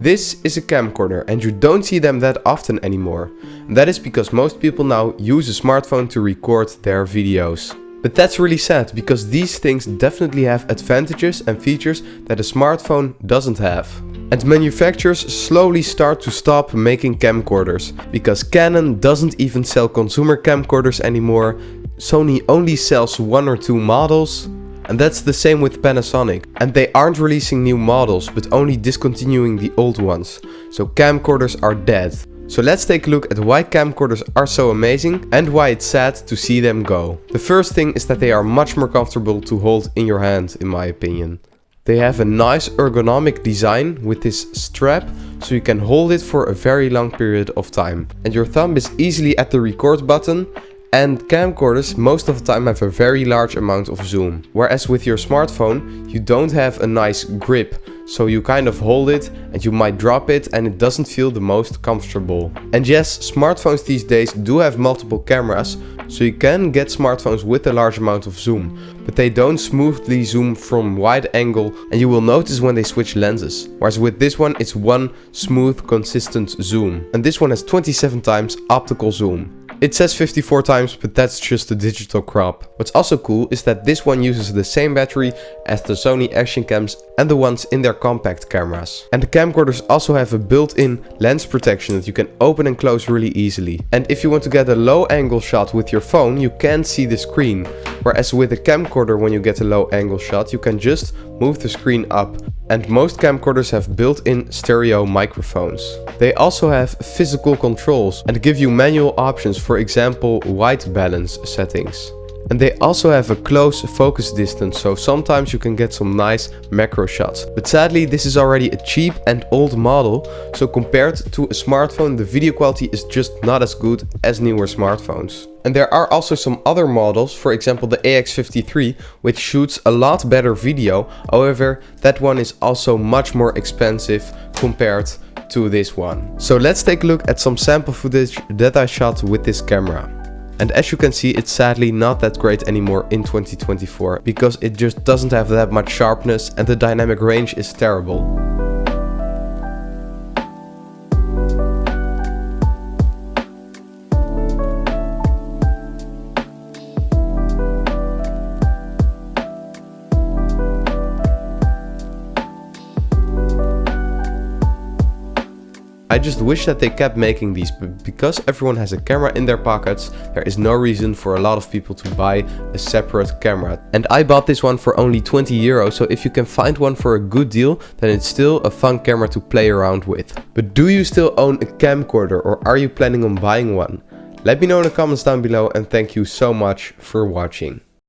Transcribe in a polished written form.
This is a camcorder and you don't see them that often anymore. And that is because most people now use a smartphone to record their videos. But that's really sad because these things definitely have advantages and features that a smartphone doesn't have. And manufacturers slowly start to stop making camcorders because Canon doesn't even sell consumer camcorders anymore. Sony only sells 1 or 2 models. And that's the same with Panasonic. And they aren't releasing new models but only discontinuing the old ones. So camcorders are dead. So let's take a look at why camcorders are so amazing and why it's sad to see them go. The first thing is that they are much more comfortable to hold in your hand, in my opinion. They have a nice ergonomic design with this strap, so you can hold it for a very long period of time. And your thumb is easily at the record button. And camcorders most of the time have a very large amount of zoom. Whereas with your smartphone you don't have a nice grip. So you kind of hold it and you might drop it and it doesn't feel the most comfortable. And yes, smartphones these days do have multiple cameras. So you can get smartphones with a large amount of zoom. But they don't smoothly zoom from wide angle and you will notice when they switch lenses. Whereas with this one it's one smooth consistent zoom. And this one has 27 times optical zoom. It says 54 times, but that's just a digital crop. What's also cool is that this one uses the same battery as the Sony action cams and the ones in their compact cameras. And the camcorders also have a built-in lens protection that you can open and close really easily. And if you want to get a low angle shot with your phone, you can't see the screen. Whereas with a camcorder, when you get a low angle shot, you can just move the screen up. And most camcorders have built-in stereo microphones. They also have physical controls and give you manual options, for example white balance settings. And they also have a close focus distance, so sometimes you can get some nice macro shots. But sadly this is already a cheap and old model, so compared to a smartphone the video quality is just not as good as newer smartphones. And there are also some other models, for example the AX53, which shoots a lot better video. However, that one is also much more expensive compared to this one. So let's take a look at some sample footage that I shot with this camera. And as you can see, it's sadly not that great anymore in 2024 because it just doesn't have that much sharpness and the dynamic range is terrible. I just wish that they kept making these, but because everyone has a camera in their pockets, there is no reason for a lot of people to buy a separate camera. And I bought this one for only 20 euros, so if you can find one for a good deal, then it's still a fun camera to play around with. But do you still own a camcorder or are you planning on buying one? Let me know in the comments down below and thank you so much for watching.